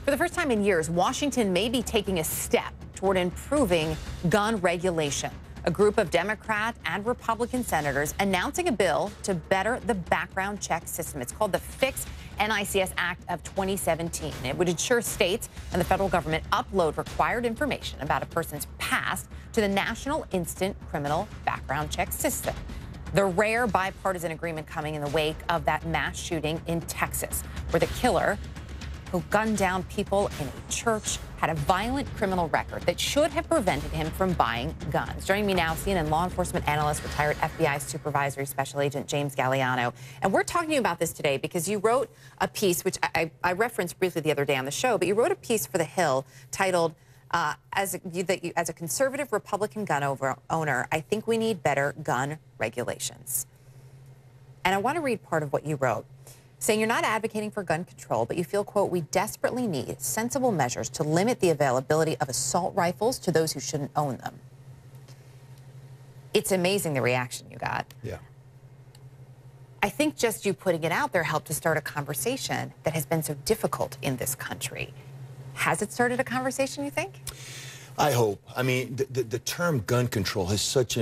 For the first time in years, Washington may be taking a step toward improving gun regulation. A group of Democrat and Republican senators announcing a bill to better the background check system. It's called the Fix NICS Act of 2017. It would ensure states and the federal government upload required information about a person's past to the National Instant Criminal Background Check System. The rare bipartisan agreement coming in the wake of that mass shooting in Texas, where the killer who gunned down people in a church had a violent criminal record that should have prevented him from buying guns. Joining me now, CNN law enforcement analyst, retired FBI supervisory special agent James Galliano. And we're talking to you about this today because you wrote a piece, which I referenced briefly the other day on the show, but you wrote a piece for The Hill titled, as a conservative Republican gun owner, I think we need better gun regulations. And I want to read part of what you wrote, saying you're not advocating for gun control, but you feel, quote, we desperately need sensible measures to limit the availability of assault rifles to those who shouldn't own them. It's amazing the reaction you got. Yeah. I think just you putting it out there helped to start a conversation that has been so difficult in this country. Has it started a conversation, you think? I hope. I mean, the term gun control has such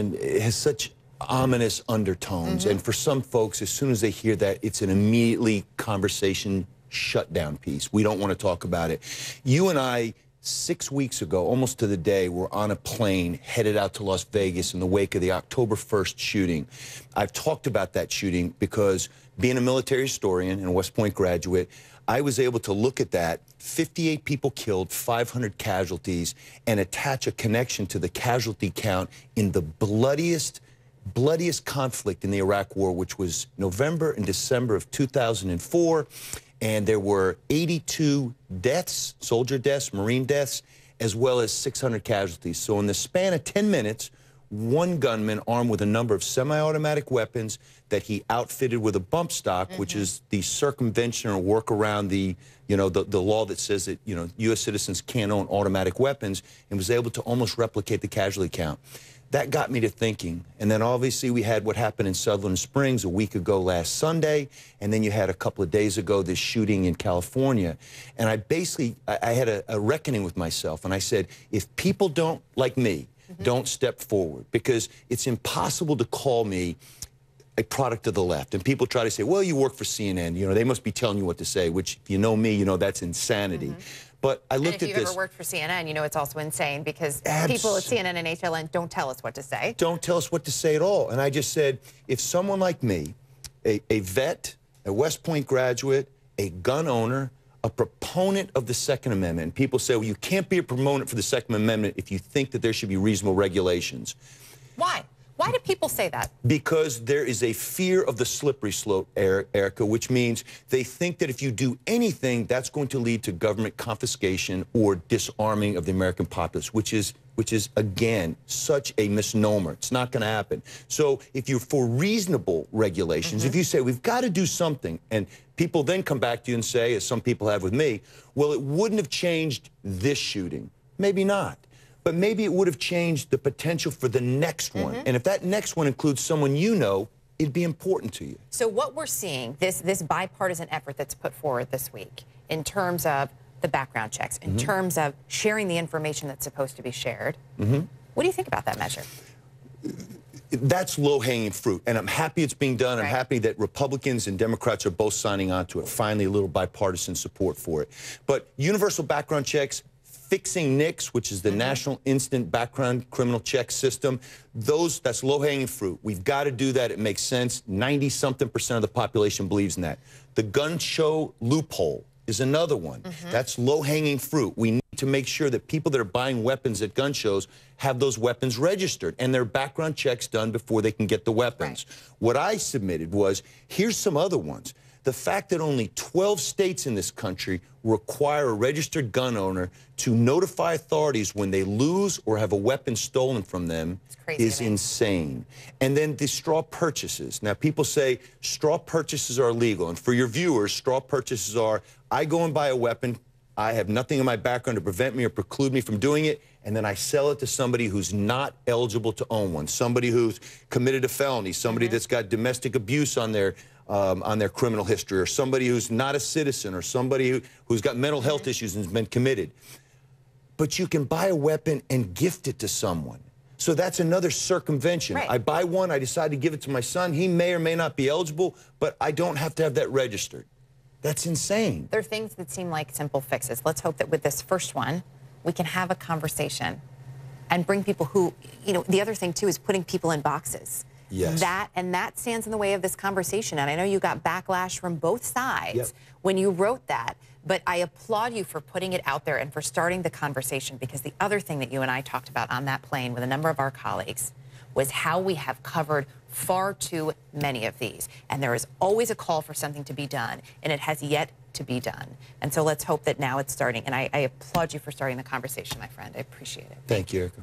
ominous undertones, and for some folks, as soon as they hear that, it's an immediately conversation shutdown piece. We don't want to talk about it. You and I, 6 weeks ago, almost to the day, were on a plane headed out to Las Vegas in the wake of the October 1st shooting. I've talked about that shooting because, being a military historian and a West Point graduate, I was able to look at that, 58 people killed, 500 casualties, and attach a connection to the casualty count in the bloodiest conflict in the Iraq War, which was November and December of 2004. And there were 82 deaths, soldier deaths, Marine deaths, as well as 600 casualties. So in the span of 10 minutes, one gunman armed with a number of semi-automatic weapons that he outfitted with a bump stock, which is the circumvention or work around the, the law that says that, U.S. citizens can't own automatic weapons, and was able to almost replicate the casualty count. That got me to thinking. And then obviously we had what happened in Sutherland Springs a week ago last Sunday, and then you had a couple of days ago this shooting in California. And I had a reckoning with myself, and I said, if people don't, like me, don't step forward, because it's impossible to call me a product of the left. And people try to say, well, you work for CNN, they must be telling you what to say, which, if you know me, that's insanity. But I looked at this. And if you've ever worked for CNN, it's also insane because people at CNN and HLN don't tell us what to say. Don't tell us what to say at all. And I just said, if someone like me, a vet, a West Point graduate, a gun owner, a proponent of the Second Amendment, and people say, well, you can't be a proponent for the Second Amendment if you think that there should be reasonable regulations. Why? Why do people say that? Because there is a fear of the slippery slope, Erica, which means they think that if you do anything, that's going to lead to government confiscation or disarming of the American populace, which is, again, such a misnomer. It's not going to happen. So if you're for reasonable regulations, if you say, we've got to do something, and people then come back to you and say, as some people have with me, well, it wouldn't have changed this shooting. Maybe not. But maybe it would have changed the potential for the next one. And if that next one includes someone it'd be important to you. So what we're seeing, this bipartisan effort that's put forward this week in terms of the background checks, in terms of sharing the information that's supposed to be shared, what do you think about that measure? That's low-hanging fruit, and I'm happy it's being done. I'm happy that Republicans and Democrats are both signing on to it. Finally, a little bipartisan support for it. But universal background checks, fixing NICS, which is the National Instant Background Criminal Check System, that's low-hanging fruit. We've got to do that. It makes sense. 90-something% of the population believes in that. The gun show loophole is another one. That's low-hanging fruit. We need to make sure that people that are buying weapons at gun shows have those weapons registered and their background checks done before they can get the weapons. What I submitted was, here's some other ones. The fact that only 12 states in this country require a registered gun owner to notify authorities when they lose or have a weapon stolen from them is insane. And then the straw purchases. Now, people say straw purchases are illegal. And for your viewers, straw purchases are, I go and buy a weapon, I have nothing in my background to prevent me or preclude me from doing it, and then I sell it to somebody who's not eligible to own one, somebody who's committed a felony, somebody that's got domestic abuse on their on their criminal history, or somebody who's not a citizen, or somebody who's got mental health issues and has been committed. But you can buy a weapon and gift it to someone. So that's another circumvention. Right. I buy one, I decide to give it to my son. He may or may not be eligible, but I don't have to have that registered. That's insane. There are things that seem like simple fixes. Let's hope that with this first one, we can have a conversation and bring people who, you know, the other thing too is putting people in boxes. Yes. That stands in the way of this conversation. And I know you got backlash from both sides Yep. when you wrote that, but I applaud you for putting it out there and for starting the conversation, because the other thing that you and I talked about on that plane with a number of our colleagues was how we have covered far too many of these. And there is always a call for something to be done, and it has yet to be done. And so let's hope that now it's starting. And I applaud you for starting the conversation, my friend. I appreciate it. Thank you, Erica.